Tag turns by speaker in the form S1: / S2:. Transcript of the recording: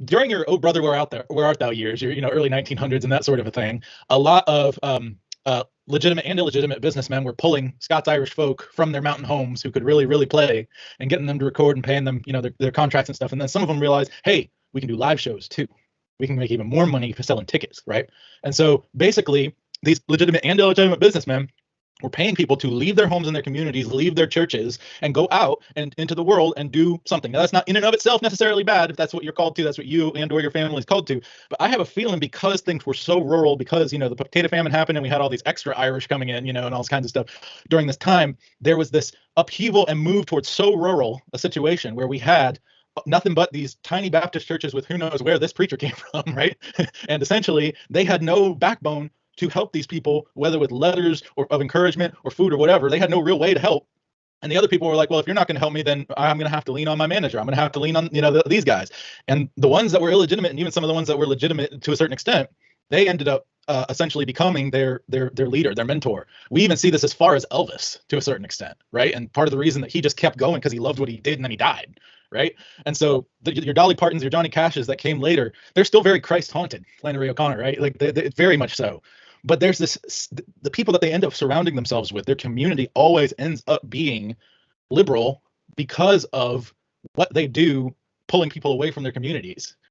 S1: during your "Oh Brother, Where Art Thou" years, your early 1900s and that sort of a thing, a lot of legitimate and illegitimate businessmen were pulling Scots Irish folk from their mountain homes who could really, really play and getting them to record and paying them, their contracts and stuff. And then some of them realized, hey, we can do live shows too. We can make even more money for selling tickets, right? And so basically, these legitimate and illegitimate businessmen were paying people to leave their homes and their communities, leave their churches, and go out and into the world and do something. Now, that's not in and of itself necessarily bad. If that's what you're called to, that's what you and or your family is called to. But I have a feeling, because things were so rural, because the potato famine happened and we had all these extra Irish coming in, and all this kinds of stuff during this time, there was this upheaval and move towards so rural a situation where we had nothing but these tiny Baptist churches with who knows where this preacher came from, right? And essentially, they had no backbone to help these people, whether with letters or of encouragement or food or whatever. They had no real way to help. And the other people were like, well, if you're not going to help me, then I'm going to have to lean on my manager. I'm going to have to lean on, these guys. And the ones that were illegitimate, and even some of the ones that were legitimate to a certain extent, they ended up essentially becoming their leader, their mentor. We even see this as far as Elvis to a certain extent, right? And part of the reason that he just kept going because he loved what he did, and then he died, right? And so your Dolly Partons, your Johnny Cashes that came later, they're still very Christ haunted, Flannery O'Connor, right? Like they very much so. But there's the people that they end up surrounding themselves with, their community always ends up being liberal because of what they do, pulling people away from their communities.